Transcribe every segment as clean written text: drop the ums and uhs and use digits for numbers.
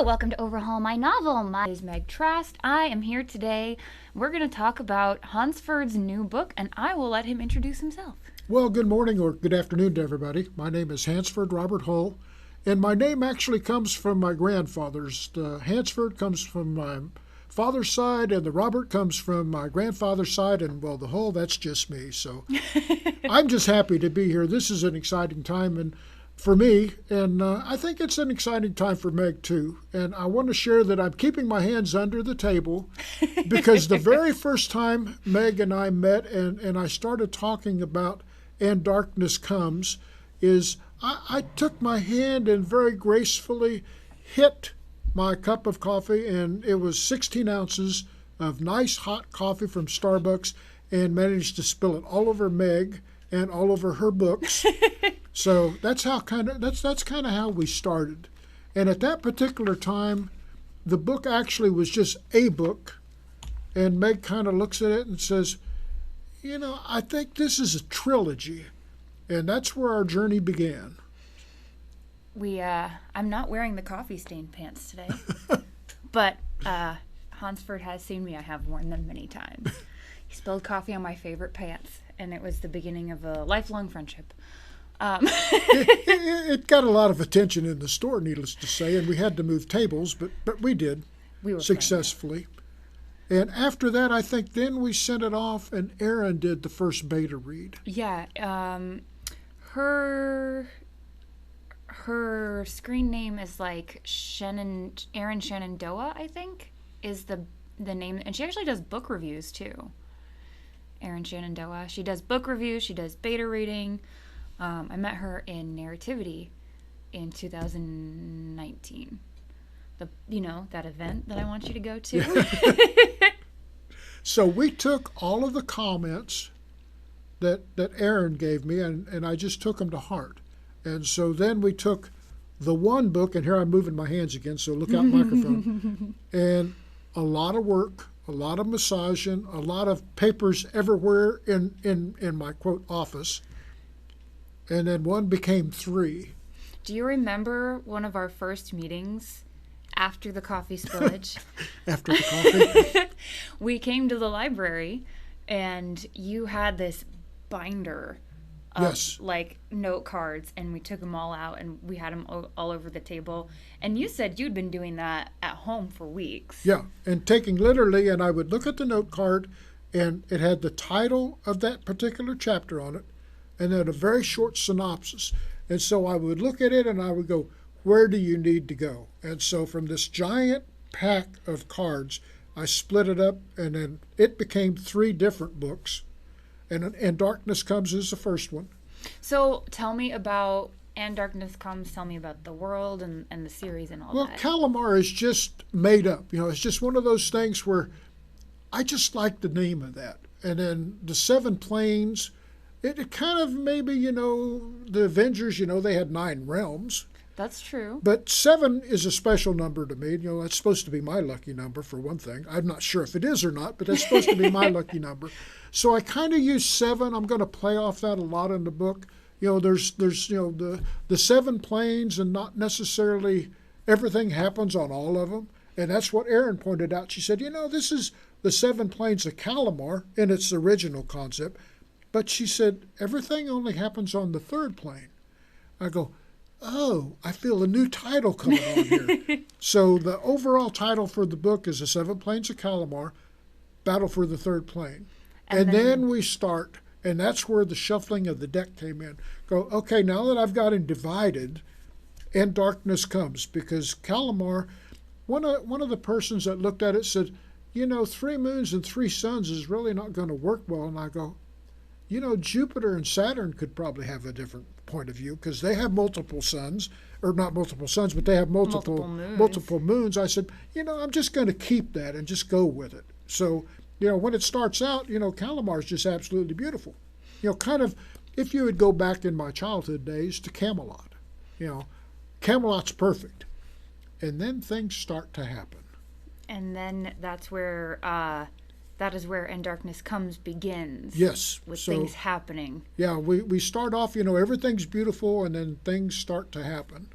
welcome to Overhaul My Novel. My name is Meg Trast. I am here today. We're going to talk about Hansford's new book, and I will let him introduce himself. Well, good morning or good afternoon to everybody. My name is Hansford Robert Hull, and my name actually comes from my grandfather's. The Hansford comes from my father's side, and the Robert comes from my grandfather's side, and, well, the Hull, that's just me. So I'm just happy to be here. This is an exciting time, and for me, and I think it's an exciting time for Meg too. And I want to share that I'm keeping my hands under the table because the very first time Meg and I met and I started talking about And Darkness Comes is I took my hand and very gracefully hit my cup of coffee, and it was 16 ounces of nice hot coffee from Starbucks, and managed to spill it all over Meg and all over her books. So that's kind of how we started. And at that particular time, the book actually was just a book. And Meg kind of looks at it and says, I think this is a trilogy. And that's where our journey began. I'm not wearing the coffee stained pants today, but Hansford has seen me. I have worn them many times. He spilled coffee on my favorite pants, and it was the beginning of a lifelong friendship. It got a lot of attention in the store, needless to say, and we had to move tables, but we did successfully. And after that, I think then we sent it off, and Erin did the first beta read. Yeah, her screen name is like Erin Shenandoah, I think, is the name, and she actually does book reviews too. Erin Shenandoah. She does book reviews. She does beta reading. I met her in Narrativity in 2019. That event that I want you to go to. So we took all of the comments that Erin gave me, and I just took them to heart. And so then we took the one book, and here I'm moving my hands again, so look out microphone, and a lot of work, a lot of massaging, a lot of papers everywhere in my, quote, office. And then one became three. Do you remember one of our first meetings after the coffee spillage? After the coffee? We came to the library, and you had this binder of, like, note cards, and we took them all out, and we had them all over the table. And you said you'd been doing that at home for weeks. Yeah, and taking literally, and I would look at the note card, and it had the title of that particular chapter on it, and then a very short synopsis. And so I would look at it, and I would go, where do you need to go? And so from this giant pack of cards, I split it up, and then it became 3 different books. And Darkness Comes is the first one. So tell me about And Darkness Comes. Tell me about the world and the series and all that. Well, Kalamar is just made up. It's just one of those things where I just like the name of that. And then the 7 planes, it kind of maybe, the Avengers, they had 9 realms. That's true. But 7 is a special number to me. That's supposed to be my lucky number, for one thing. I'm not sure if it is or not, but that's supposed to be my lucky number. So I kind of use 7. I'm going to play off that a lot in the book. There's the 7 planes, and not necessarily everything happens on all of them. And that's what Erin pointed out. She said, this is the 7 planes of Kalamar in its original concept. But she said, everything only happens on the 3rd plane. I go, oh, I feel a new title coming on here. So the overall title for the book is The 7 Planes of Kalamar, Battle for the 3rd Plane. And then we start, and that's where the shuffling of the deck came in. Go, okay, now that I've got him divided, And Darkness Comes, because Kalamar, one of the persons that looked at it said, 3 moons and 3 suns is really not going to work well. And I go, Jupiter and Saturn could probably have a different point of view because they have multiple suns, or not multiple suns, but they have multiple moons. I said, I'm just going to keep that and just go with it. So, when it starts out, Kalamar is just absolutely beautiful. Kind of, if you would go back in my childhood days to Camelot, Camelot's perfect. And then things start to happen. And then that's where that is where And Darkness Comes begins. Yes. With things happening. Yeah, we start off, everything's beautiful, and then things start to happen.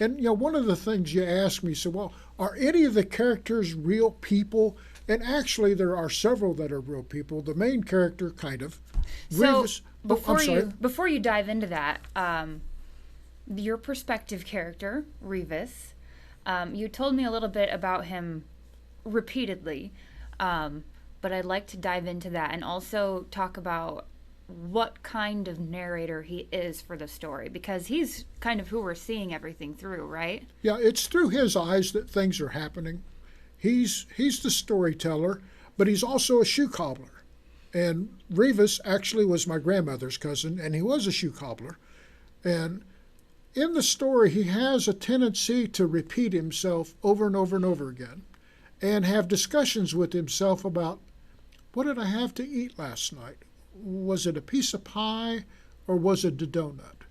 And one of the things you asked me, so well, are any of the characters real people? And actually, there are several that are real people. The main character, kind of. So Revis, before you dive into that, your perspective character, Revis, you told me a little bit about him repeatedly, but I'd like to dive into that and also talk about what kind of narrator he is for the story, because he's kind of who we're seeing everything through, right? Yeah, it's through his eyes that things are happening. He's the storyteller, but he's also a shoe cobbler. And Revis actually was my grandmother's cousin, and he was a shoe cobbler. And in the story, he has a tendency to repeat himself over and over and over again and have discussions with himself about, what did I have to eat last night? Was it a piece of pie or was it a donut?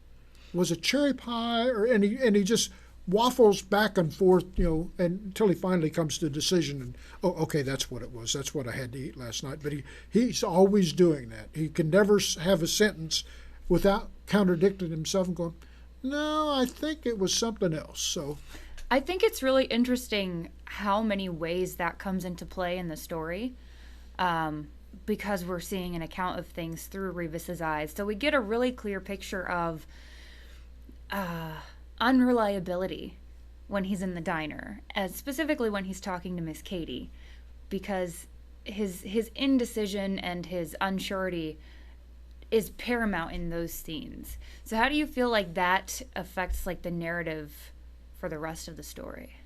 Was it cherry pie? And he just waffles back and forth, until he finally comes to a decision. And, oh, okay, that's what it was. That's what I had to eat last night. But he's always doing that. He can never have a sentence without contradicting himself and going, no, I think it was something else. So I think it's really interesting how many ways that comes into play in the story, because we're seeing an account of things through Revis's eyes. So we get a really clear picture of unreliability when he's in the diner, specifically when he's talking to Miss Katie, because his indecision and his unsurety is paramount in those scenes. So how do you feel like that affects like the narrative for the rest of the story?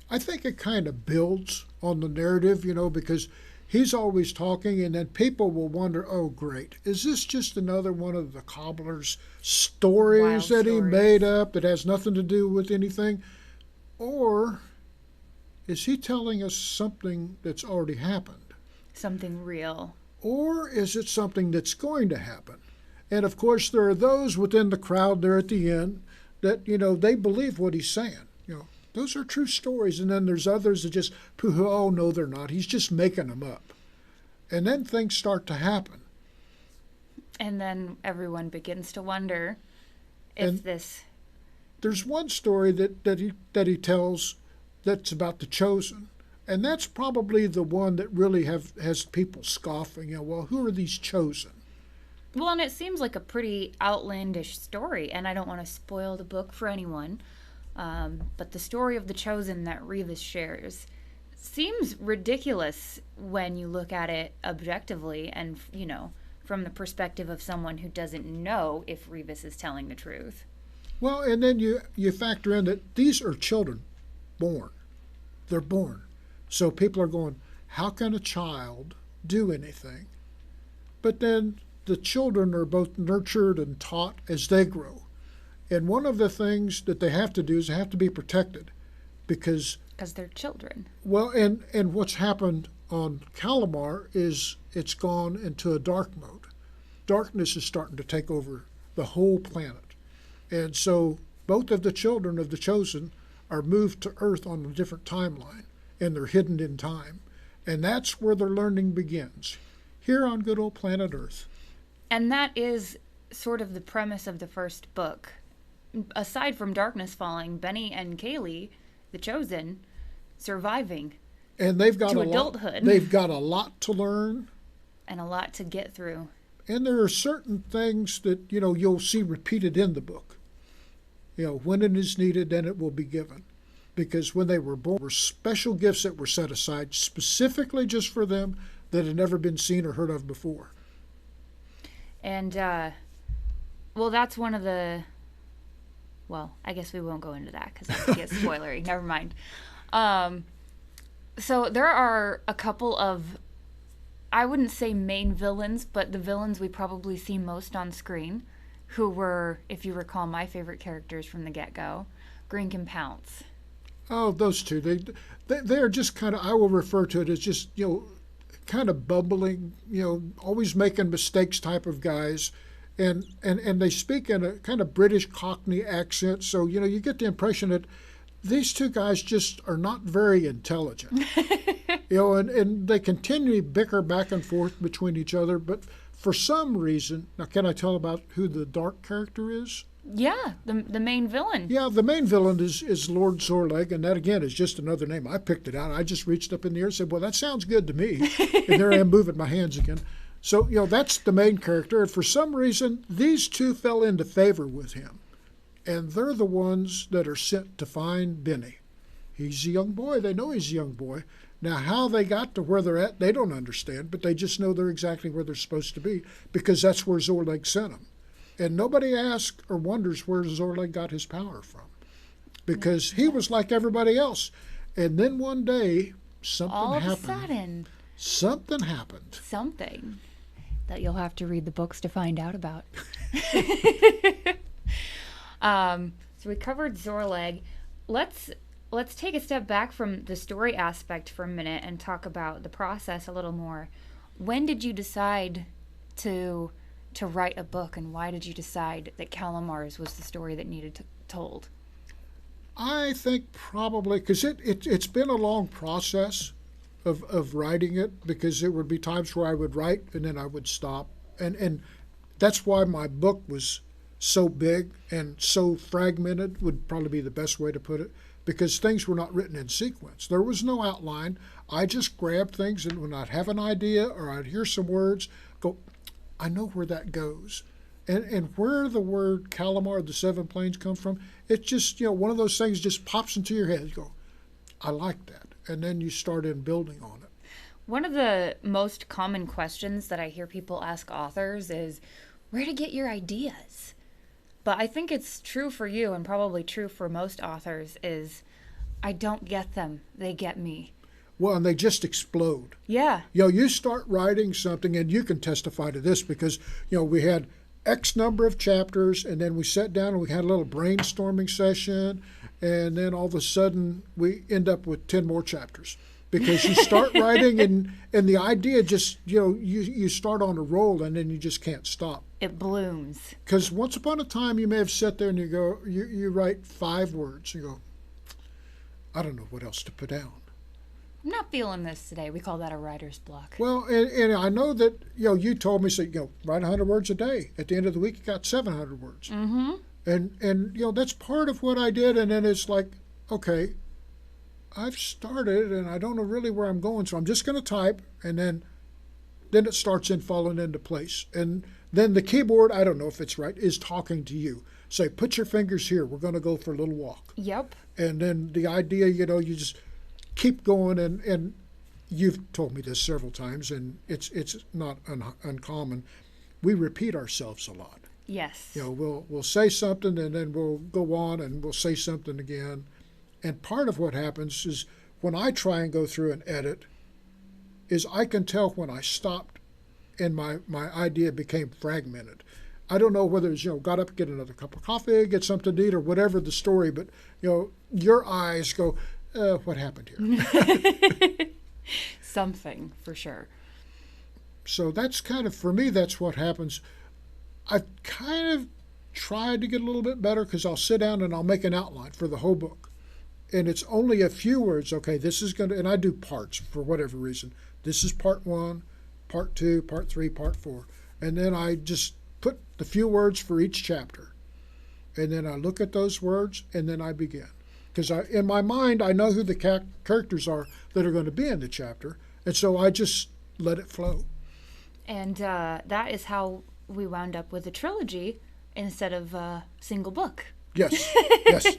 I think it kind of builds on the narrative, because he's always talking, and then people will wonder, oh, great, is this just another one of the cobbler's stories that he made up that has nothing to do with anything? Or is he telling us something that's already happened? Something real. Or is it something that's going to happen? And of course, there are those within the crowd there at the end that, they believe what he's saying. Those are true stories. And then there's others that just pooh, oh, no, they're not. He's just making them up. And then things start to happen. And then everyone begins to wonder if this... There's one story that he tells that's about the chosen. And that's probably the one that really has people scoffing. Well, who are these chosen? Well, and it seems like a pretty outlandish story. And I don't want to spoil the book for anyone. But the story of the chosen that Revis shares seems ridiculous when you look at it objectively and, from the perspective of someone who doesn't know if Revis is telling the truth. Well, and then you factor in that these are children born. They're born. So people are going, how can a child do anything? But then the children are both nurtured and taught as they grow. And one of the things that they have to do is they have to be protected because they're children. Well, and what's happened on Kalamar is it's gone into a dark mode. Darkness is starting to take over the whole planet. And so both of the children of the chosen are moved to Earth on a different timeline, and they're hidden in time. And that's where their learning begins, here on good old planet Earth. And that is sort of the premise of the first book. Aside from darkness falling, Benny and Kaylee, the chosen, surviving and they've got to adulthood. They've got a lot to learn. And a lot to get through. And there are certain things that, you'll see repeated in the book. When it is needed, then it will be given. Because when they were born, were special gifts that were set aside specifically just for them that had never been seen or heard of before. And, that's one of the... Well, I guess we won't go into that because that gets spoilery. Never mind. So there are a couple of, I wouldn't say main villains, but the villains we probably see most on screen, who were, if you recall, my favorite characters from the get-go, Grink and Pounce. Oh, those two. They're just kind of, I will refer to it as just, kind of bubbling, always making mistakes type of guys. And they speak in a kind of British Cockney accent. So, you get the impression that these two guys just are not very intelligent. And they continually bicker back and forth between each other. But for some reason, now can I tell about who the dark character is? Yeah, the main villain. Yeah, the main villain is Lord Zorleg, and that again is just another name. I picked it out. I just reached up in the air and said, "Well, that sounds good to me," and there I am moving my hands again. So that's the main character, and for some reason these two fell into favor with him, and they're the ones that are sent to find Benny. He's a young boy. They know he's a young boy. Now, how they got to where they're at, they don't understand, but they just know they're exactly where they're supposed to be because that's where Zorleg sent them. And nobody asks or wonders where Zorleg got his power from because he was like everybody else. And then one day, something happened. All of a sudden. Something happened. Something that you'll have to read the books to find out about. So we covered Zorleg. Let's take a step back from the story aspect for a minute and talk about the process a little more. When did you decide to write a book, and why did you decide that Kalamar's was the story that needed told? I think probably because it's been a long process of writing it, because there would be times where I would write and then I would stop. And that's why my book was so big and so fragmented, would probably be the best way to put it, because things were not written in sequence. There was no outline. I just grabbed things, and when I'd have an idea or I'd hear some words, go, I know where that goes. And where the word Kalamar, the Seven Plains, come from, it's just, one of those things just pops into your head. You go, I like that. And then you start in building on it. One of the most common questions that I hear people ask authors is, where to get your ideas? But I think it's true for you, and probably true for most authors, is I don't get them. They get me. Well, and they just explode. Yeah. You start writing something, and you can testify to this because, we had X number of chapters, and then we sat down and we had a little brainstorming session, and then all of a sudden we end up with 10 more chapters. Because you start writing, and the idea just, you start on a roll, and then you just can't stop. It blooms. Because once upon a time, you may have sat there and you write 5 words. You go, I don't know what else to put down. I'm not feeling this today. We call that a writer's block. Well, and I know that, you told me, write 100 words a day. At the end of the week, you got 700 words. Mm-hmm. And that's part of what I did. And then it's like, okay, I've started and I don't know really where I'm going, so I'm just going to type, and then it starts falling into place. And then the keyboard, I don't know if it's right, is talking to you. Say, put your fingers here. We're going to go for a little walk. Yep. And then the idea, you just keep going, and you've told me this several times, and it's not uncommon. We repeat ourselves a lot. Yes. We'll say something, and then we'll go on and we'll say something again. And part of what happens is when I try and go through and edit, is I can tell when I stopped and my idea became fragmented. I don't know whether it's, got up, get another cup of coffee, get something to eat, or whatever the story, but, your eyes go, what happened here? Something, for sure. So that's kind of, for me, that's what happens. I've kind of tried to get a little bit better because I'll sit down and I'll make an outline for the whole book. And it's only a few words. Okay, this is going to, and I do parts for whatever reason. This is part 1, part 2, part 3, part 4. And then I just put the few words for each chapter. And then I look at those words, and then I begin. Because in my mind, I know who the characters are that are going to be in the chapter. And so I just let it flow. And that is how we wound up with a trilogy instead of a single book. Yes, yes,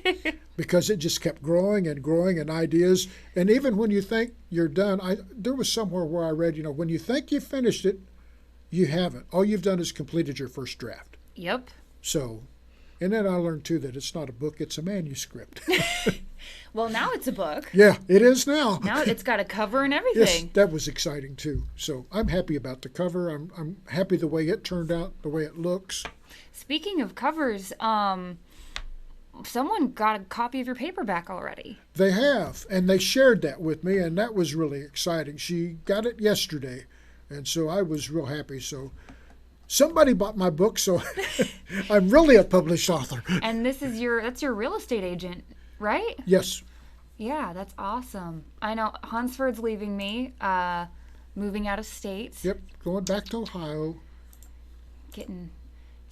because it just kept growing and growing, and ideas. And even when you think you're done, there was somewhere where I read, when you think you finished it, you haven't. All you've done is completed your first draft. Yep. So, and then I learned, too, that it's not a book, it's a manuscript. Well, now it's a book. Yeah, it is now. Now it's got a cover and everything. Yes, that was exciting, too. So I'm happy about the cover. I'm happy the way it turned out, the way it looks. Speaking of covers, someone got a copy of your paperback already. They have, and they shared that with me, and that was really exciting. She got it yesterday, and so I was real happy. So somebody bought my book, so I'm really a published author. And that's your real estate agent, right? Yes. Yeah, that's awesome. I know Hansford's leaving me, moving out of state. Yep, going back to Ohio. Getting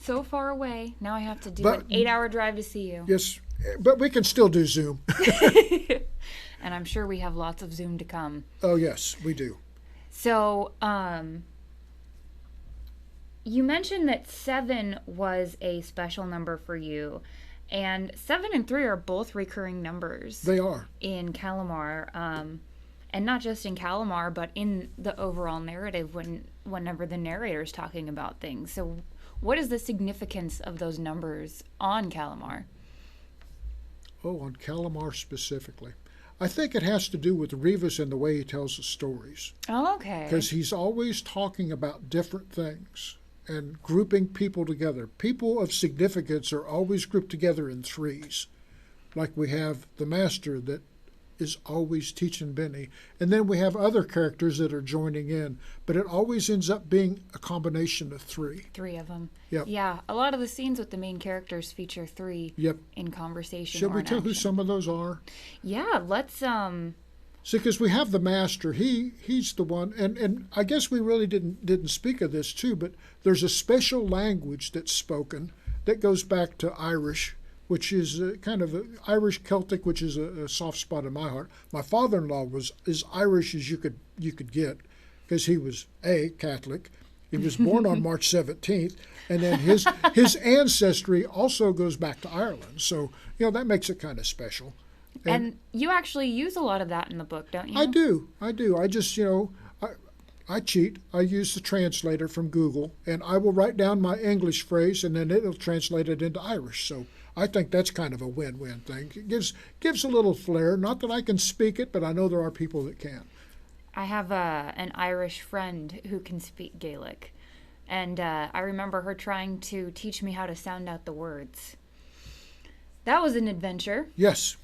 so far away. Now I have to do But- an 8-hour drive to see you. Yes, but we can still do Zoom. And I'm sure we have lots of Zoom to come. Oh, yes, we do. So, you mentioned that 7 was a special number for you. And 7 and 3 are both recurring numbers They are. in Kalamar. And not just in Kalamar, but in the overall narrative whenever the narrator is talking about things. So what is the significance of those numbers on Kalamar? Oh, on Kalamar specifically. I think it has to do with Revis and the way he tells the stories. Oh, okay. Because he's always talking about different things and grouping people together. People of significance are always grouped together in threes. Like we have the master that is always teaching Benny. And then we have other characters that are joining in. But it always ends up being a combination of 3. 3 of them. Yep. Yeah, a lot of the scenes with the main characters feature 3 Yep. in conversation. Shall or we in tell who action. some of those are? Yeah, let's See, because we have the master, he's the one, and I guess we really didn't speak of this too, but there's a special language that's spoken that goes back to Irish, which is kind of Irish Celtic, which is a soft spot in my heart. My father-in-law was as Irish as you could get, because he was Catholic. He was born on March 17th, and then his ancestry also goes back to Ireland. So that makes it kind of special. and you actually use a lot of that in the book, don't you? I do. I just, I cheat. I use the translator from Google, and I will write down my English phrase, and then it'll translate it into Irish. So I think that's kind of a win-win thing. It gives a little flair. Not that I can speak it, but I know there are people that can. I have an Irish friend who can speak Gaelic, and I remember her trying to teach me how to sound out the words. That was an adventure. Yes.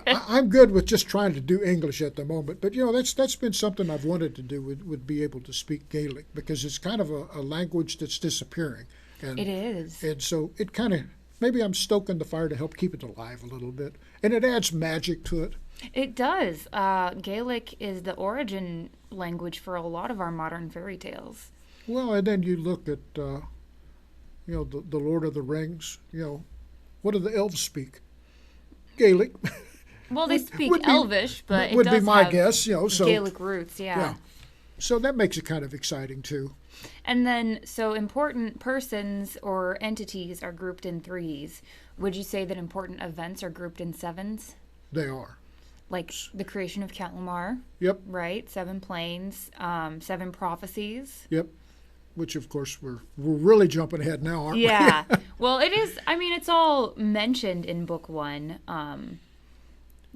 I'm good with just trying to do English at the moment, but that's been something I've wanted to do. Would be able to speak Gaelic, because it's kind of a language that's disappearing. And, It is. And so it kind of, maybe I'm stoking the fire to help keep it alive a little bit, and it adds magic to it. It does. Gaelic is the origin language for a lot of our modern fairy tales. Well, and then you look at the Lord of the Rings. What do the elves speak? Gaelic. Well, they speak would be- Elvish, but it would does be my have guess. So Gaelic roots, yeah. So that makes it kind of exciting too. And then, so important persons or entities are grouped in 3s. Would you say that important events are grouped in 7s? They are. Like the creation of Kalamar, Yep. right? 7 planes, 7 prophecies. Yep. Which of course we're really jumping ahead now, aren't Yeah. Well, it is. I mean, it's all mentioned in book 1.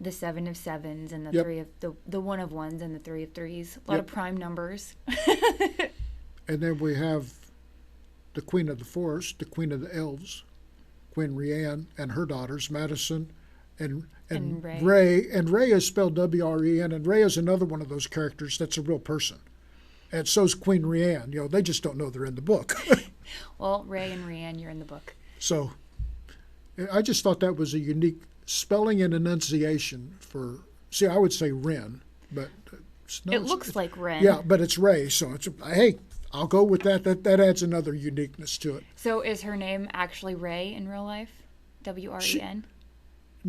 The 7 of 7s and the Yep. 3 of the 1 of 1s and the 3 of 3s. A lot Yep. of prime numbers. we? And then we have the Queen of the Forest, the Queen of the Elves, Queen Rianne, and her daughters, Madison and Ray. Ray. And Ray is spelled W-R-E-N, and Ray is another one of those characters that's a real person. And so's Queen Rianne. They just don't know they're in the book. Well, Ray and Rianne, you're in the book. So I just thought that was a unique spelling and enunciation for, see, I would say Ren, but It looks like Ren. Yeah, but it's Ray, so hey, I'll go with that. That adds another uniqueness to it. So is her name actually Ray in real life? W-R-E-N?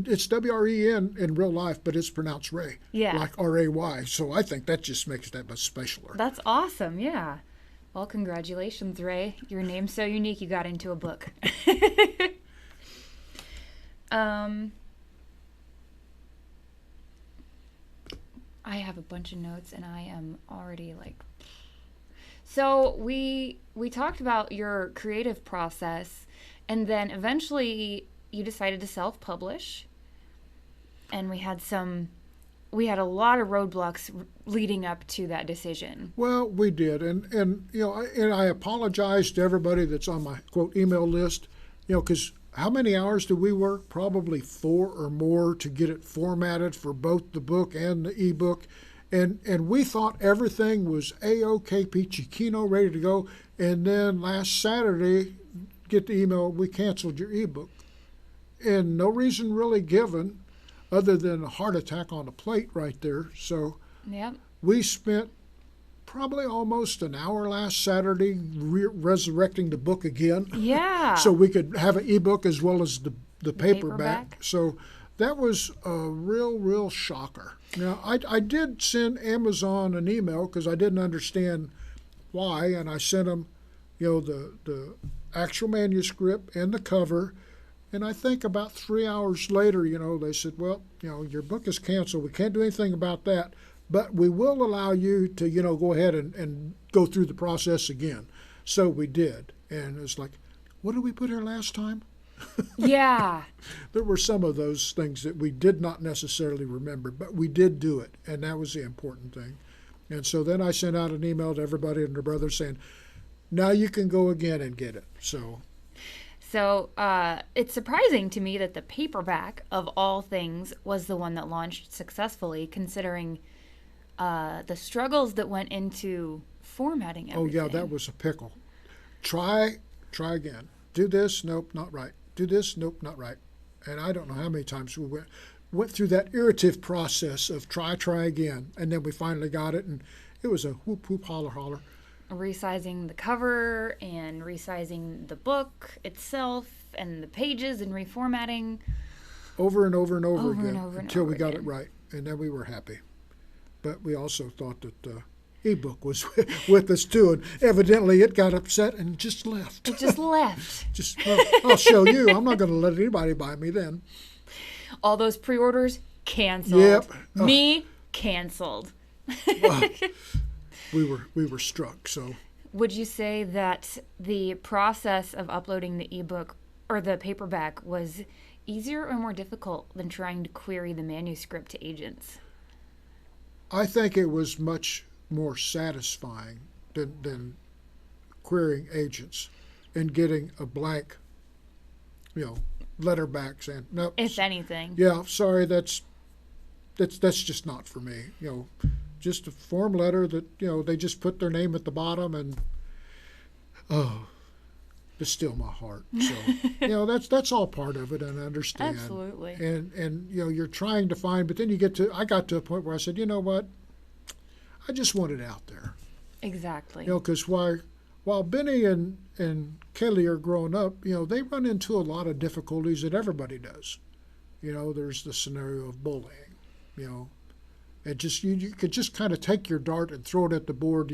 It's W-R-E-N in real life, but it's pronounced Ray. Yeah. Like R-A-Y. So I think that just makes that much specialer. That's awesome, yeah. Well, congratulations, Ray. Your name's so unique you got into a book. I have a bunch of notes and I am already like... So we talked about your creative process, and then eventually you decided to self-publish, and we had a lot of roadblocks leading up to that decision. Well, we did, and I apologize to everybody that's on my quote email list, because how many hours did we work? Probably 4 or more to get it formatted for both the book and the ebook, and we thought everything was A-OK, peachy kino, ready to go, and then last Saturday, get the email, we canceled your ebook, and no reason really given, other than a heart attack on a plate right there. So Yep. we spent probably almost an hour last Saturday resurrecting the book again. Yeah. So we could have an ebook as well as the paperback. paperback. So that was a real shocker. Now, I did send Amazon an email because I didn't understand why, and I sent them, the actual manuscript and the cover. And I think about 3 hours later, they said, well, your book is canceled. We can't do anything about that, but we will allow you to, go ahead and go through the process again. So we did. And it's like, what did we put here last time? Yeah. There were some of those things that we did not necessarily remember, but we did do it, and that was the important thing. And so then I sent out an email to everybody and their brothers saying, now you can go again and get it. So it's surprising to me that the paperback, of all things, was the one that launched successfully, considering the struggles that went into formatting everything. Oh, yeah, that was a pickle. Try again. Do this, nope, not right. Do this, nope, not right. And I don't know how many times we went through that iterative process of try again, and then we finally got it, and it was a whoop, whoop, holler, holler. Resizing the cover and resizing the book itself and the pages and reformatting. Over and over and over again until we got again. it right, and then we were happy. But we also thought that the ebook was with us too, and evidently it got upset and just left. It just left. I'll show you. I'm not going to let anybody buy me then. All those pre-orders canceled. Yep. Me canceled. We were struck. So would you say that the process of uploading the ebook or the paperback was easier or more difficult than trying to query the manuscript to agents? I think it was much more satisfying than querying agents and getting a blank, letter back saying, nope. If anything. Yeah, sorry, that's just not for me. Just a form letter that, they just put their name at the bottom, and it's still my heart. So, that's all part of it, and I understand. Absolutely. And you're trying to find, but then I got to a point where I said, you know what? I just want it out there. Exactly. Because while Benny and Kelly are growing up, they run into a lot of difficulties that everybody does. There's the scenario of bullying, and just you could just kind of take your dart and throw it at the board.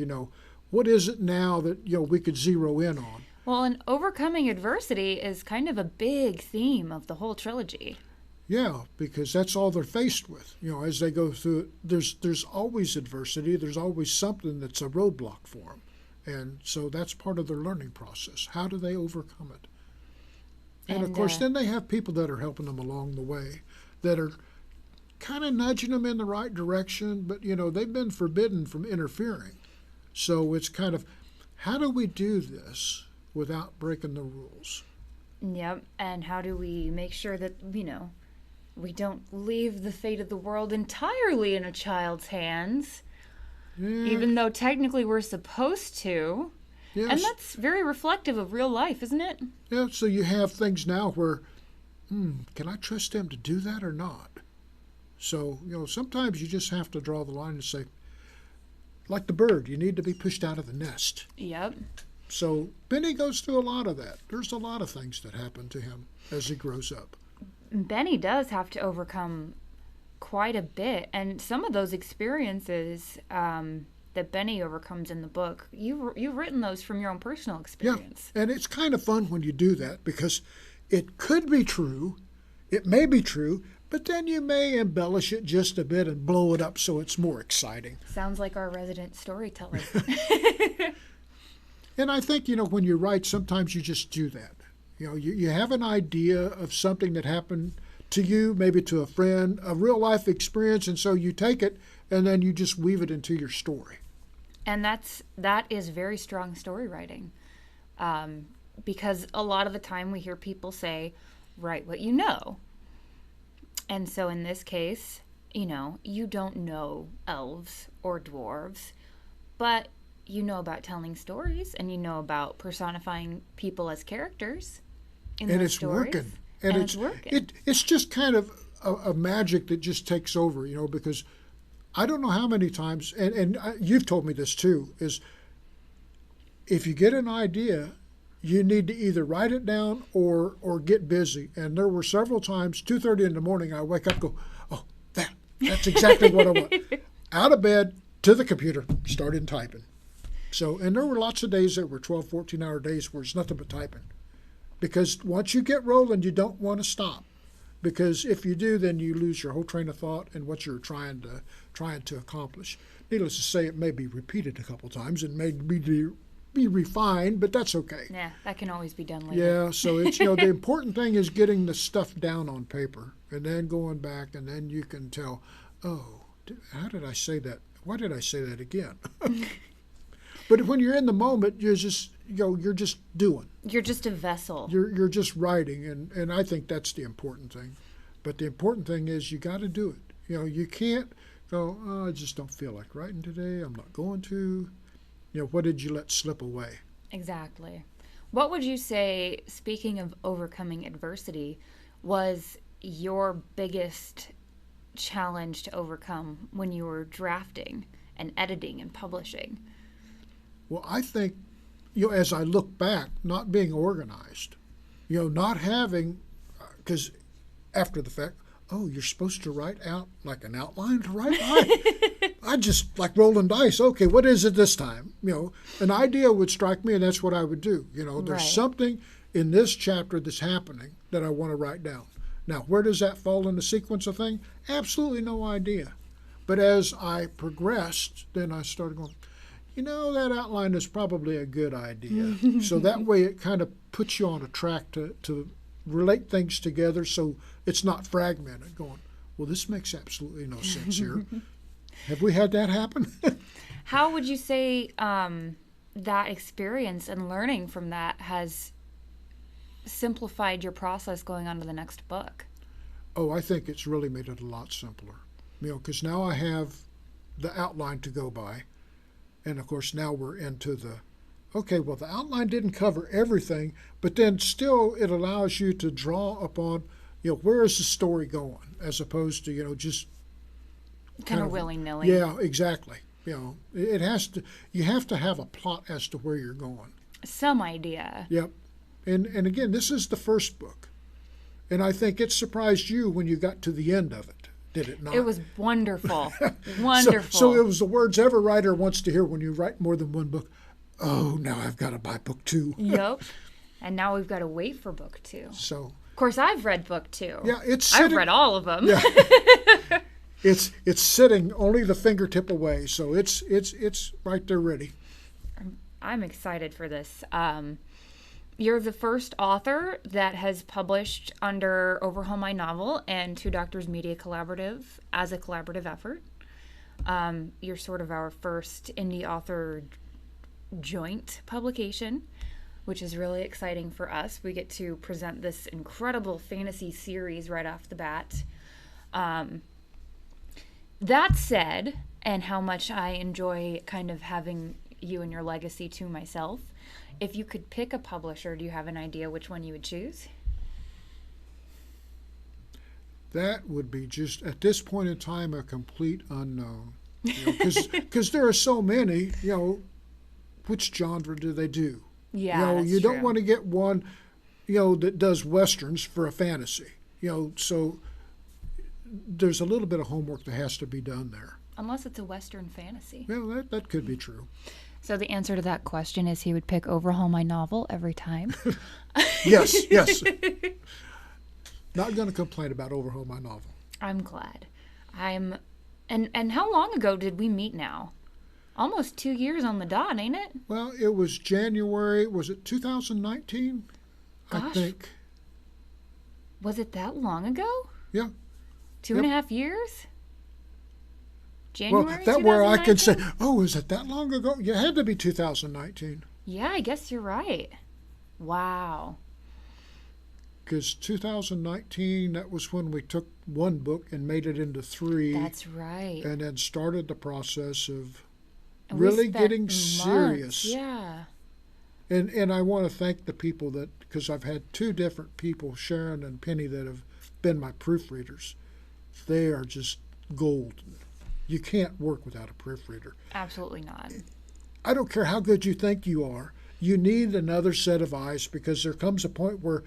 What is it now that we could zero in on? Well, and overcoming adversity is kind of a big theme of the whole trilogy. Yeah, because that's all they're faced with. As they go through it, there's always adversity. There's always something that's a roadblock for them. And so that's part of their learning process. How do they overcome it? And of course, then they have people that are helping them along the way, that are kind of nudging them in the right direction, but, they've been forbidden from interfering. So it's kind of, how do we do this without breaking the rules? Yep, and how do we make sure that, we don't leave the fate of the world entirely in a child's hands, even though technically we're supposed to. Yes. And that's very reflective of real life, isn't it? Yeah, so you have things now where, can I trust them to do that or not? So, sometimes you just have to draw the line and say, like the bird, you need to be pushed out of the nest. Yep. So Benny goes through a lot of that. There's a lot of things that happen to him as he grows up. Benny does have to overcome quite a bit, and some of those experiences that Benny overcomes in the book, you've written those from your own personal experience. Yeah, and it's kind of fun when you do that, because it could be true, it may be true, but then you may embellish it just a bit and blow it up so it's more exciting. Sounds like our resident storyteller. And I think, when you write, sometimes you just do that. You have an idea of something that happened to you, maybe to a friend, a real life experience, and so you take it and then you just weave it into your story. And that is very strong story writing, because a lot of the time we hear people say, write what you know. And so in this case, you don't know elves or dwarves, but you know about telling stories, and you know about personifying people as characters in those stories. Working. And it's working. It's just kind of a magic that just takes over, because I don't know how many times, and you've told me this too, is if you get an idea, you need to either write it down or get busy. And there were several times, 2:30 in the morning, I wake up, go, oh, that's exactly what I want. Out of bed, to the computer, started typing. So, and there were lots of days that were 12, 14-hour days where it's nothing but typing. Because once you get rolling, you don't want to stop. Because if you do, then you lose your whole train of thought and what you're trying to accomplish. Needless to say, it may be repeated a couple times and may be refined, but that's okay. Yeah, that can always be done later. Yeah, so it's, the important thing is getting the stuff down on paper and then going back, and then you can tell, oh, how did I say that? Why did I say that again? But when you're in the moment, you're just doing. You're just a vessel. You're just writing, and I think that's the important thing. But the important thing is you got to do it. You can't go, oh, I just don't feel like writing today. I'm not going to. What did you let slip away? Exactly. What would you say, speaking of overcoming adversity, was your biggest challenge to overcome when you were drafting and editing and publishing? Well, I think, as I look back, not being organized, not having, because after the fact, oh, you're supposed to write out like an outline to write? I just like rolling dice. Okay, what is it this time? An idea would strike me, and that's what I would do. There's Right. something in this chapter that's happening that I want to write down. Now, where does that fall in the sequence of things? Absolutely no idea. But as I progressed, then I started going, that outline is probably a good idea. So that way it kind of puts you on a track to relate things together so it's not fragmented, going, well, this makes absolutely no sense here. Have we had that happen? How would you say that experience and learning from that has simplified your process going on to the next book? Oh, I think it's really made it a lot simpler. Because now I have the outline to go by. And, of course, now we're into the outline didn't cover everything, but then still it allows you to draw upon, where is the story going, as opposed to, just Kind of willy-nilly. Yeah, exactly. It has to. You have to have a plot as to where you're going. Some idea. Yep. And again, this is the first book, and I think it surprised you when you got to the end of it. Did it not? It was wonderful. Wonderful. So it was the words every writer wants to hear when you write more than one book. Oh, now I've got to buy book 2. Yep. And now we've got to wait for book 2. So. Of course, I've read book 2. Yeah, I've read all of them. Yeah. It's sitting only the fingertip away, so it's right there ready. I'm excited for this. You're the first author that has published under Overhaul My Novel and Two Doctors Media Collaborative as a collaborative effort. You're sort of our first indie author joint publication, which is really exciting for us. We get to present this incredible fantasy series right off the bat. That said, and how much I enjoy kind of having you and your legacy to myself, if you could pick a publisher, do you have an idea which one you would choose? That would be just, at this point in time, a complete unknown. Because there are so many, which genre do they do? Yeah, that's you true. don't want to get one, that does westerns for a fantasy. So there's a little bit of homework that has to be done there. Unless it's a Western fantasy. Well, that could be true. So the answer to that question is he would pick Overhaul My Novel every time. Yes. Not going to complain about Overhaul My Novel. I'm glad. And how long ago did we meet now? Almost 2 years on the dot, ain't it? Well, it was January, was it 2019? I Gosh. think. Was it that long ago? Yeah. 2.5 years? January Well, that where I could say, 2019? oh, is it that long ago? Yeah, it had to be 2019. Yeah, I guess you're right. Wow. Because 2019, that was when we took one book and made it into 3. That's right. And then started the process of And we really spent getting months, serious. Yeah. And I want to thank the people because I've had 2 different people, Sharon and Penny, that have been my proofreaders. They are just golden. You can't work without a proofreader. Absolutely not. I don't care how good you think you are. You need another set of eyes because there comes a point where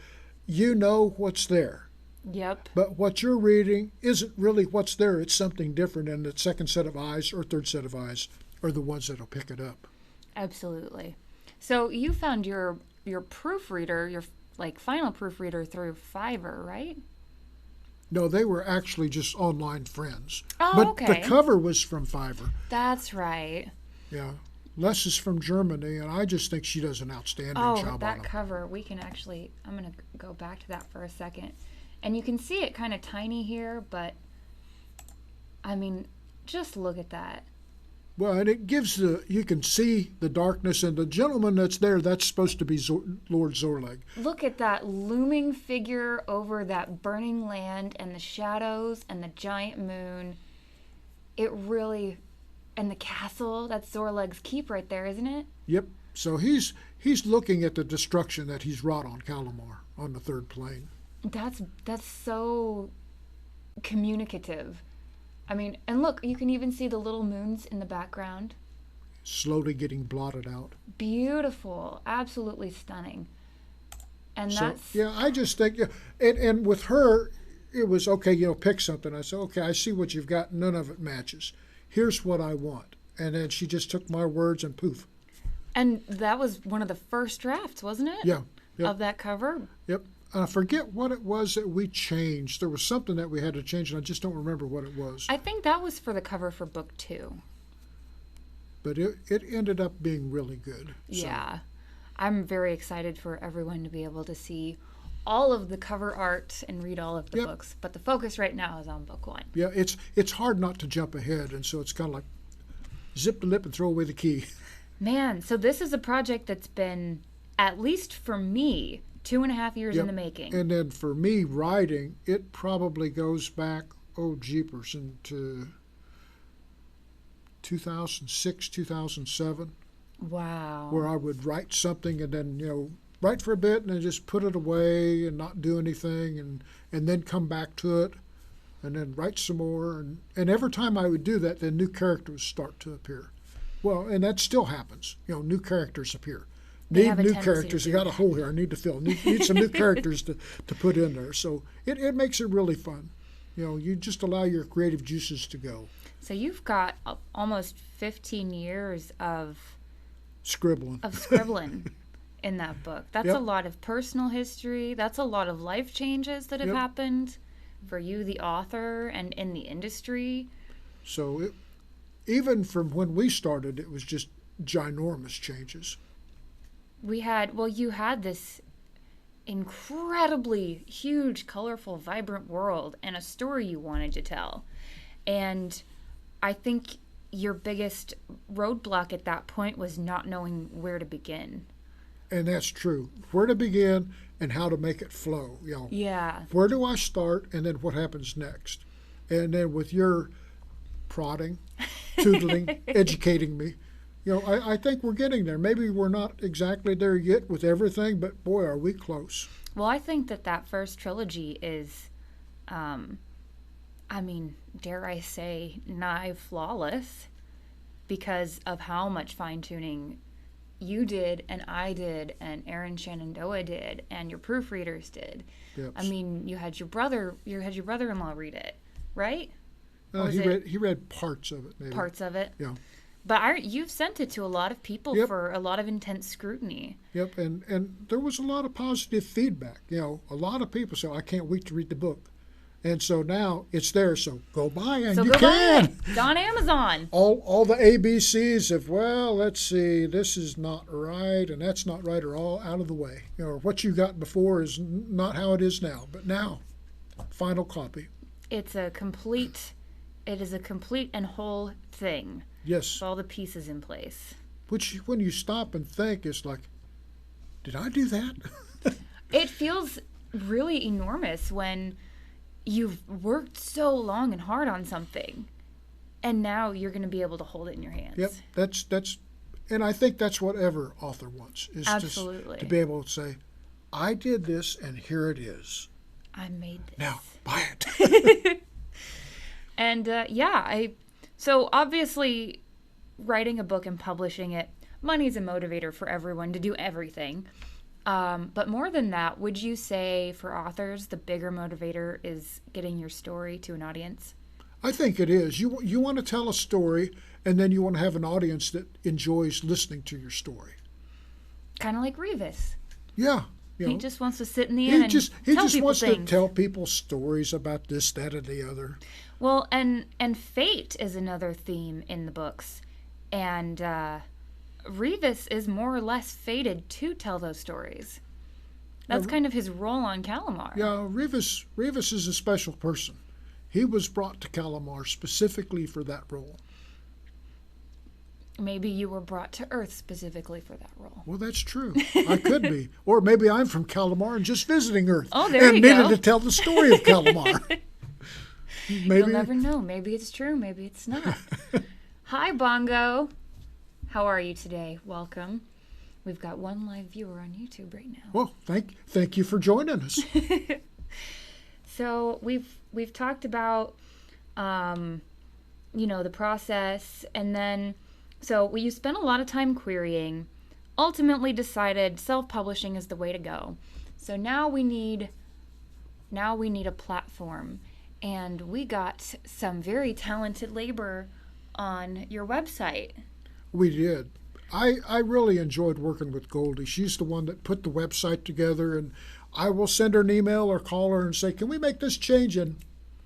you know what's there. Yep. But what you're reading isn't really what's there. It's something different, and the second set of eyes or third set of eyes are the ones that'll pick it up. Absolutely. So you found your proofreader, your final proofreader through Fiverr, right? No, they were actually just online friends. Oh, but okay. the cover was from Fiverr. That's right. Yeah. Les is from Germany, and I just think she does an outstanding job on that them. cover, we can actually, I'm going to go back to that for a second. And you can see it kind of tiny here, but, I mean, just look at that. Well, and it gives you can see the darkness, and the gentleman that's there, that's supposed to be Lord Zorleg. Look at that looming figure over that burning land and the shadows and the giant moon. It really, and the castle, that's Zorleg's keep right there, isn't it? Yep. So he's looking at the destruction that he's wrought on Kalamar, on the third plane. That's so communicative. I mean, and look, you can even see the little moons in the background. Slowly getting blotted out. Beautiful. Absolutely stunning. And that's... Yeah, I just think, and with her, it was, okay, pick something. I said, okay, I see what you've got. None of it matches. Here's what I want. And then she just took my words and poof. And that was one of the first drafts, wasn't it? Yeah. Yep. Of that cover? Yep. I forget what it was that we changed. There was something that we had to change, and I just don't remember what it was. I think that was for the cover for book 2. But it ended up being really good. Yeah. I'm very excited for everyone to be able to see all of the cover art and read all of the books. But the focus right now is on book 1. Yeah, it's hard not to jump ahead, and so it's kind of like zip the lip and throw away the key. Man, so this is a project that's been, at least for me, 2.5 years in the making. And then for me, writing, it probably goes back, jeepers, into 2006, 2007. Wow. Where I would write something and then, write for a bit and then just put it away and not do anything and then come back to it and then write some more. And every time I would do that, then new characters start to appear. Well, and that still happens. New characters appear. Need new characters. I got a hole here. I need to fill. Need some new characters to put in there. So it makes it really fun. You just allow your creative juices to go. So you've got almost 15 years of scribbling in that book. That's a lot of personal history. That's a lot of life changes that have happened for you, the author, and in the industry. So even from when we started, it was just ginormous changes. You had this incredibly huge, colorful, vibrant world and a story you wanted to tell. And I think your biggest roadblock at that point was not knowing where to begin. And that's true. Where to begin and how to make it flow. Yeah. Where do I start and then what happens next? And then with your prodding, tootling, educating me, I think we're getting there. Maybe we're not exactly there yet with everything, but boy, are we close. Well, I think that first trilogy is, dare I say, nigh flawless because of how much fine-tuning you did and I did and Aaron Shenandoah did and your proofreaders did. Yep. You had your brother-in-law read it, right? He read parts of it, maybe. Parts of it? Yeah. But you've sent it to a lot of people for a lot of intense scrutiny. Yep, and there was a lot of positive feedback. A lot of people say, I can't wait to read the book. And so now it's there, so go buy it. You can. Buy it. It's on Amazon. All the ABCs of, let's see, this is not right and that's not right are all out of the way. What you got before is not how it is now. But now, final copy. It is a complete and whole thing. Yes. With all the pieces in place. Which, when you stop and think, it's like, did I do that? It feels really enormous when you've worked so long and hard on something, and now you're going to be able to hold it in your hands. Yep, that's, and I think that's what every author wants, is absolutely to be able to say, I did this, and here it is. I made this. Now, buy it. And So obviously, writing a book and publishing it, money's a motivator for everyone to do everything. But more than that, would you say for authors, the bigger motivator is getting your story to an audience? I think it is. You want to tell a story, and then you want to have an audience that enjoys listening to your story. Kind of like Revis. Yeah. He just wants to sit in the inn and he tell just people wants things. to tell people stories about this, that, and the other. Well, and fate is another theme in the books. And Revis is more or less fated to tell those stories. That's kind of his role on Kalamar. Yeah, Revis is a special person. He was brought to Kalamar specifically for that role. Maybe you were brought to Earth specifically for that role. Well, that's true. I could be. Or maybe I'm from Kalamar and just visiting Earth. Oh, there and you go. needed to tell the story of Kalamar. Maybe. You'll never know. Maybe it's true. Maybe it's not. Hi, Bongo. How are you today? Welcome. We've got one live viewer on YouTube right now. Well, thank you for joining us. So we've talked about, the process, and then you spent a lot of time querying. Ultimately, decided self-publishing is the way to go. So now we need a platform, and we got some very talented labor on your website. We did. I really enjoyed working with Goldie. She's the one that put the website together, and I will send her an email or call her and say, "Can we make this change?" And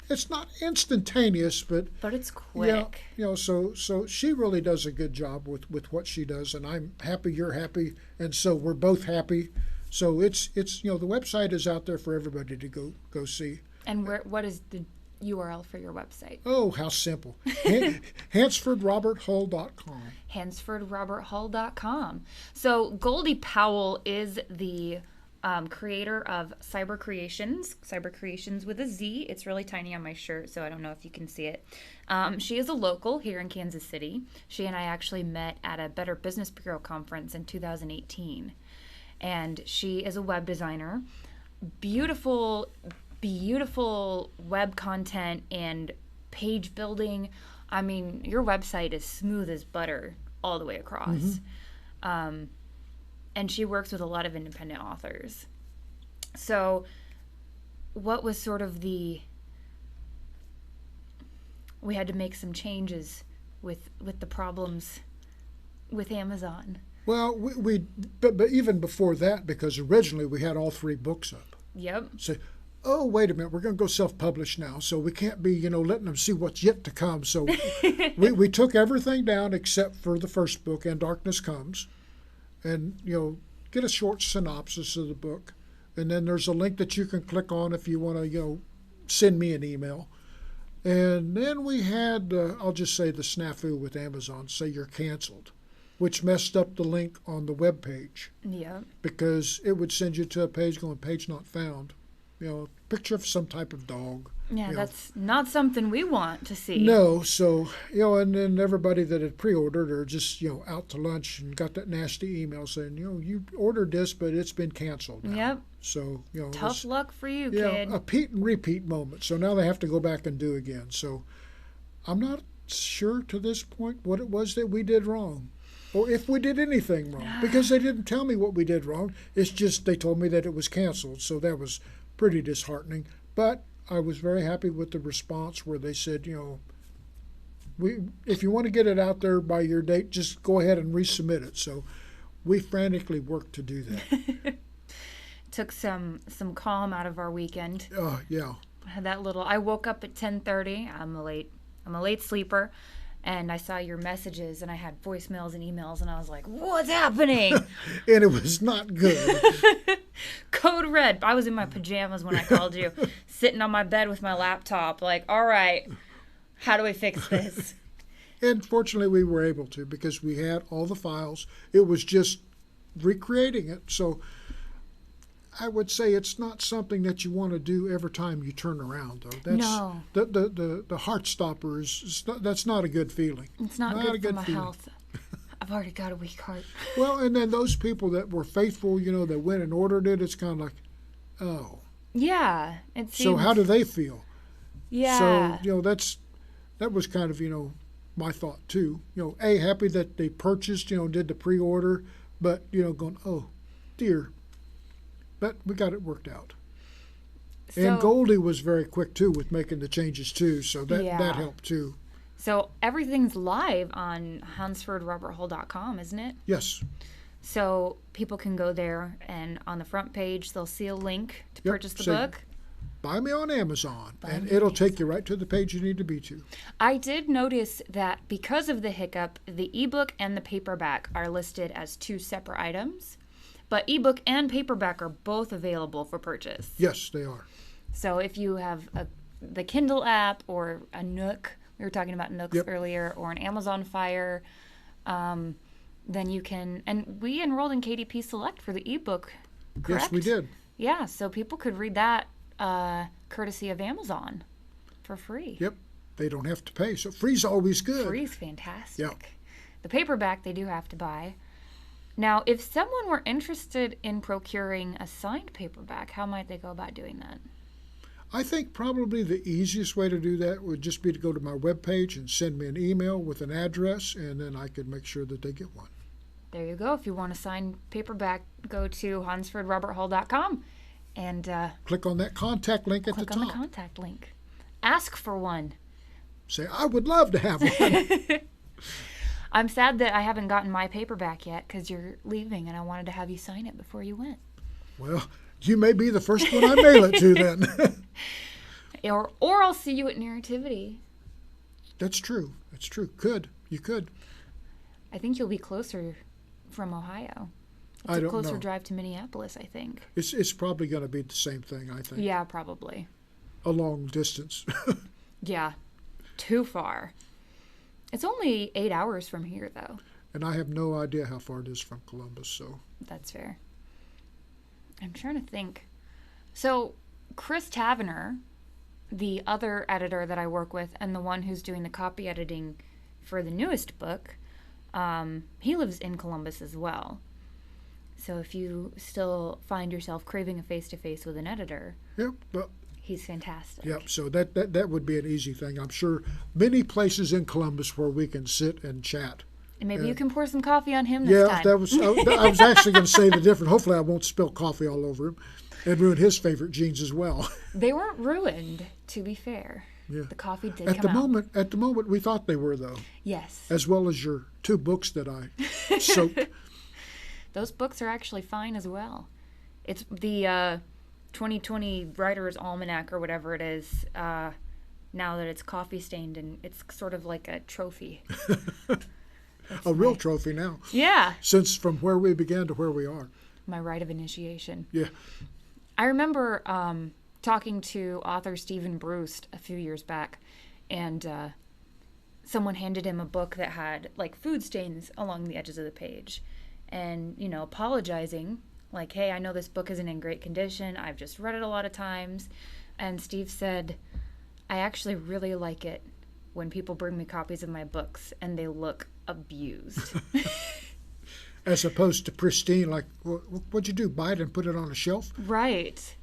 it's not instantaneous, but it's quick. Yeah, so she really does a good job with what she does, and I'm happy, you're happy, and so we're both happy. So it's the website is out there for everybody to go see. And what is the URL for your website? Oh, how simple. HansfordRobertHull.com. HansfordRobertHull.com. So Goldie Powell is the creator of Cyber Creations with a Z. It's really tiny on my shirt, so I don't know if you can see it. She is a local here in Kansas City. She and I actually met at a Better Business Bureau conference in 2018. And she is a web designer. Beautiful web content and page building. I mean, your website is smooth as butter all the way across. Mm-hmm. And she works with a lot of independent authors. So what was sort of we had to make some changes with the problems with Amazon. Well, but even before that, because originally we had all 3 books up. Yep. So, oh, wait a minute, we're going to go self-publish now, so we can't be, letting them see what's yet to come. So we took everything down except for the first book, And Darkness Comes, and, get a short synopsis of the book. And then there's a link that you can click on if you want to, send me an email. And then we had, I'll just say the snafu with Amazon, say you're canceled, which messed up the link on the web page. Yeah. Because it would send you to a page going, page not found. Picture of some type of dog. Yeah, that's not something we want to see. No, so, and then everybody that had pre-ordered or just, out to lunch and got that nasty email saying, you ordered this, but it's been canceled now. Yep. So, tough luck for you, kid. A repeat and repeat moment. So now they have to go back and do again. So I'm not sure to this point what it was that we did wrong. Or if we did anything wrong. Because they didn't tell me what we did wrong. It's just they told me that it was canceled. So that was pretty disheartening. But I was very happy with the response where they said, if you want to get it out there by your date, just go ahead and resubmit it. So we frantically worked to do that. Took some calm out of our weekend. Yeah. I woke up at 10:30. I'm a late sleeper. And I saw your messages, and I had voicemails and emails, and I was like, what's happening? And it was not good. Code red. I was in my pajamas when I called you, sitting on my bed with my laptop, like, all right, how do we fix this? And fortunately, we were able to because we had all the files. It was just recreating it. So I would say it's not something that you want to do every time you turn around, though. No. The heart stopper that's not a good feeling. It's not good for my health. I've already got a weak heart. Well, and then those people that were faithful, that went and ordered it, it's kind of like, oh. Yeah. It seems... So how do they feel? Yeah. So, that was kind of, my thought too. Happy that they purchased, did the pre-order, but, going, oh, dear. But we got it worked out. And Goldie was very quick, too, with making the changes, too. So that helped, too. So everything's live on HansfordRobertHull.com, isn't it? Yes. So people can go there, and on the front page, they'll see a link to purchase the book. Buy me on Amazon, and it'll take you right to the page you need to be to. I did notice that because of the hiccup, the ebook and the paperback are listed as two separate items, but ebook and paperback are both available for purchase. Yes, they are. So if you have the Kindle app or a Nook, we were talking about Nooks earlier, or an Amazon Fire, then you can, and we enrolled in KDP Select for the ebook, correct? Yes, we did. Yeah, so people could read that courtesy of Amazon for free. Yep, they don't have to pay, so free's always good. Free's fantastic. Yep. The paperback they do have to buy. Now, if someone were interested in procuring a signed paperback, how might they go about doing that? I think probably the easiest way to do that would just be to go to my webpage and send me an email with an address, and then I could make sure that they get one. There you go. If you want a signed paperback, go to HansfordRobertHull.com and click on that contact link at the top. Click on the contact link. Ask for one. Say, I would love to have one. I'm sad that I haven't gotten my paperback yet because you're leaving and I wanted to have you sign it before you went. Well, you may be the first one I mail it to then. or I'll see you at Narrativity. That's true. You could. I think you'll be closer from Ohio. It's a closer drive to Minneapolis, I think. It's probably going to be the same thing, I think. Yeah, probably. A long distance. Yeah, too far. It's only 8 hours from here, though. And I have no idea how far it is from Columbus, so. That's fair. I'm trying to think. So, Chris Tavener, the other editor that I work with, and the one who's doing the copy editing for the newest book, he lives in Columbus as well. So if you still find yourself craving a face-to-face with an editor, he's fantastic. Yep, so that would be an easy thing. I'm sure many places in Columbus where we can sit and chat. And maybe you can pour some coffee on him this time. Yeah, I was actually going to say the different. Hopefully I won't spill coffee all over him and ruin his favorite jeans as well. They weren't ruined, to be fair. Yeah. The coffee did come out. At the moment, we thought they were, though. Yes. As well as your 2 books that I soaked. Those books are actually fine as well. It's the 2020 Writer's Almanac or whatever it is, now that it's coffee stained, and it's sort of like a trophy. A real trophy now. Yeah. Since from where we began to where we are. My rite of initiation. Yeah. I remember talking to author Stephen Bruce a few years back, and someone handed him a book that had like food stains along the edges of the page, and apologizing, like, hey, I know this book isn't in great condition, I've just read it a lot of times. And Steve said, I actually really like it when people bring me copies of my books and they look abused. As opposed to pristine, like, what'd you do, buy it and put it on a shelf? Right.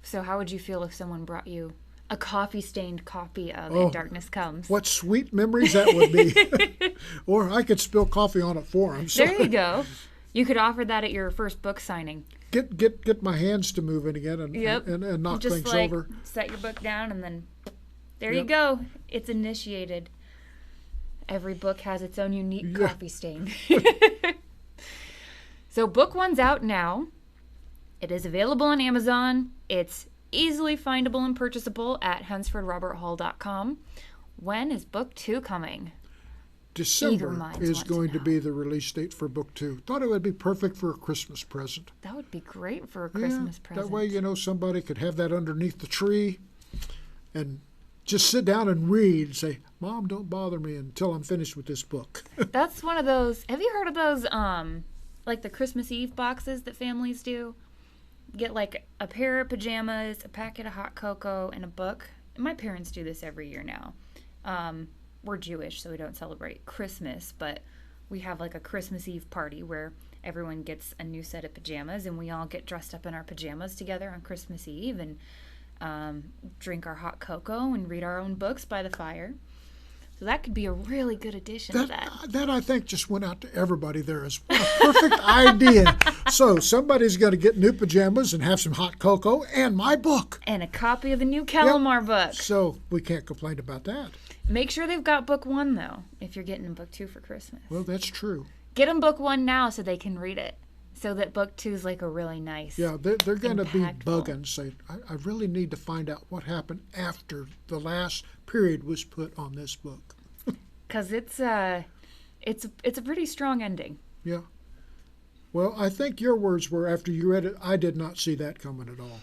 So how would you feel if someone brought you a coffee-stained copy of And Darkness Comes? What sweet memories that would be. Or I could spill coffee on it for him. So. There you go. You could offer that at your first book signing. Get my hands to moving again and knock just things like, over. Set your book down and then there you go. It's initiated. Every book has its own unique coffee stain. So book 1's out now. It is available on Amazon. It's easily findable and purchasable at HansfordRobertHull.com. When is book 2 coming? December is going to be the release date for book 2. Thought it would be perfect for a Christmas present. That would be great for a Christmas present. That way, somebody could have that underneath the tree and just sit down and read and say, Mom, don't bother me until I'm finished with this book. That's one of those, have you heard of those, like the Christmas Eve boxes that families do? Get like a pair of pajamas, a packet of hot cocoa, and a book. My parents do this every year now. We're Jewish, so we don't celebrate Christmas, but we have like a Christmas Eve party where everyone gets a new set of pajamas and we all get dressed up in our pajamas together on Christmas Eve and drink our hot cocoa and read our own books by the fire. So that could be a really good addition to that. That I think just went out to everybody there as what a perfect idea. So somebody's going to get new pajamas and have some hot cocoa and my book. And a copy of the new Kalamar book. So we can't complain about that. Make sure they've got book 1, though, if you're getting book 2 for Christmas. Well, that's true. Get them book 1 now so they can read it. So that book 2 is like a really nice, Yeah, they're going to be impactful. bugging, saying, I really need to find out what happened after the last period was put on this book. Because it's a pretty strong ending. Yeah. Well, I think your words were, after you read it, I did not see that coming at all.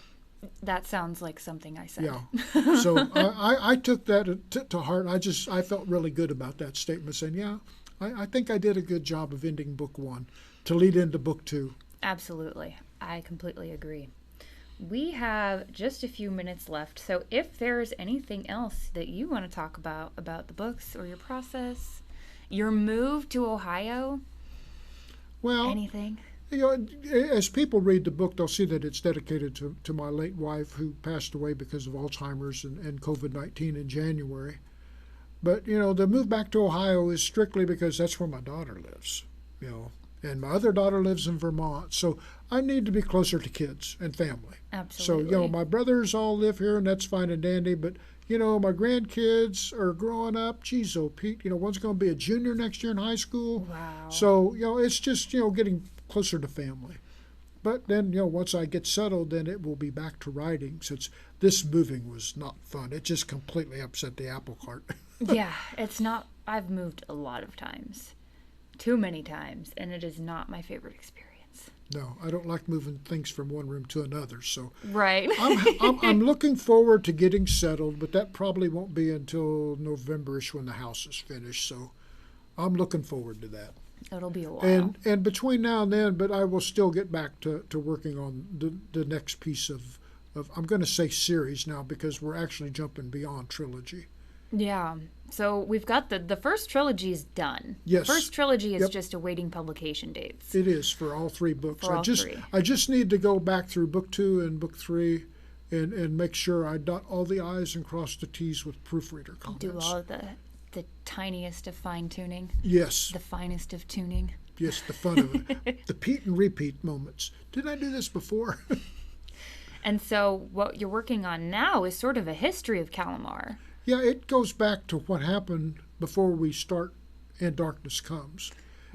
That sounds like something I said. Yeah. So I took that to heart. I felt really good about that statement, saying, yeah, I think I did a good job of ending book 1 to lead into book 2. Absolutely. I completely agree. We have just a few minutes left, so if there's anything else that you want to talk about the books or your process, your move to Ohio, Well, anything? you know, as people read the book, they'll see that it's dedicated to my late wife, who passed away because of Alzheimer's and COVID-19 in January. But, you know, the move back to Ohio is strictly because that's where my daughter lives, you know. And my other daughter lives in Vermont, so I need to be closer to kids and family. Absolutely. So, you know, my brothers all live here, and that's fine and dandy, but, you know, my grandkids are growing up. Geez, oh, Pete, you know, one's going to be a junior next year in high school. Wow. So, you know, it's just, you know, getting closer to family. But then, you know, once I get settled, then it will be back to writing, since this moving was not fun. It just completely upset the apple cart. Yeah, it's not. I've moved a lot of times. Too many times, and it is not my favorite experience. No, I don't like moving things from one room to another. So Right. I'm looking forward to getting settled, but that probably won't be until November-ish when the house is finished. So I'm looking forward to that. It'll be a while. And between now and then, but I will still get back to working on the next piece of I'm going to say series now, because we're actually jumping beyond trilogy. Yeah. So we've got the first trilogy's done. Yes. The first trilogy is Yep. just awaiting publication dates. It is for all 3 books. For all 3. I just need to go back through book 2 and book 3 and make sure I dot all the I's and cross the T's with proofreader comments. Do all of the tiniest of fine tuning. Yes. The finest of tuning. Yes, the fun of it. The Pete and repeat moments. Did I do this before? And so what you're working on now is sort of a history of Kalamar. Yeah, it goes back to what happened before we start And Darkness Comes.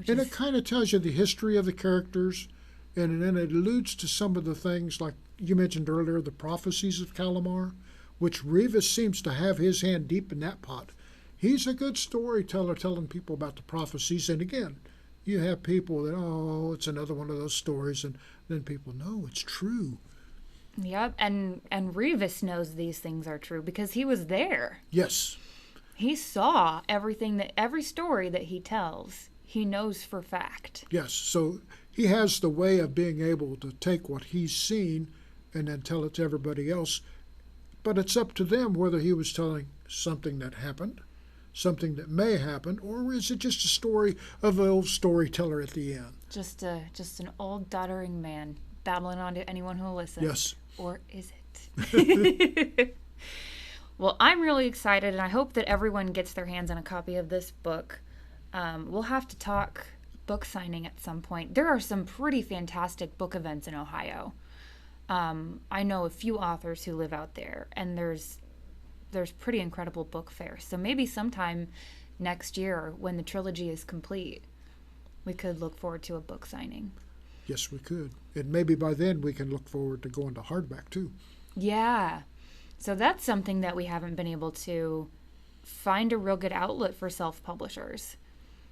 And it kind of tells you the history of the characters, and then it alludes to some of the things, like you mentioned earlier, the prophecies of Kalamar, which Revis seems to have his hand deep in that pot. He's a good storyteller, telling people about the prophecies. And again, you have people that, oh, it's another one of those stories, and then people, no, it's true. Yep, and Revis knows these things are true because he was there. Yes. He saw every story that he tells, he knows for fact. Yes, so he has the way of being able to take what he's seen and then tell it to everybody else. But it's up to them whether he was telling something that happened, something that may happen, or is it just a story of an old storyteller at the end? Just an old doddering man babbling on to anyone who'll listen. Yes. Or is it? Well, I'm really excited, and I hope that everyone gets their hands on a copy of this book. We'll have to talk book signing at some point. There are some pretty fantastic book events in Ohio. I know a few authors who live out there, and there's pretty incredible book fairs. So maybe sometime next year, when the trilogy is complete, we could look forward to a book signing. Yes, we could. And maybe by then we can look forward to going to hardback, too. Yeah. So that's something that we haven't been able to find a real good outlet for self-publishers.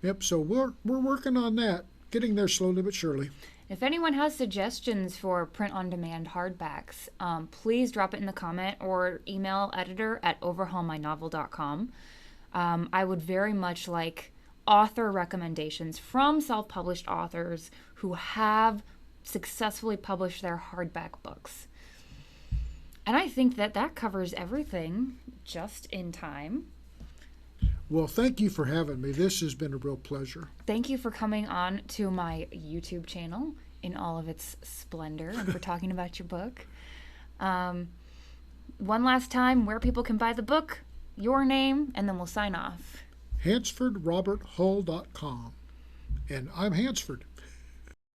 Yep, so we're working on that, getting there slowly but surely. If anyone has suggestions for print-on-demand hardbacks, please drop it in the comment or email editor@overhaulmynovel.com. I would very much like author recommendations from self-published authors who have successfully published their hardback books. And I think that covers everything just in time. Well, thank you for having me. This has been a real pleasure. Thank you for coming on to my YouTube channel in all of its splendor and for talking about your book. One last time, where people can buy the book, your name, and then we'll sign off. HansfordRobertHull.com. And I'm Hansford.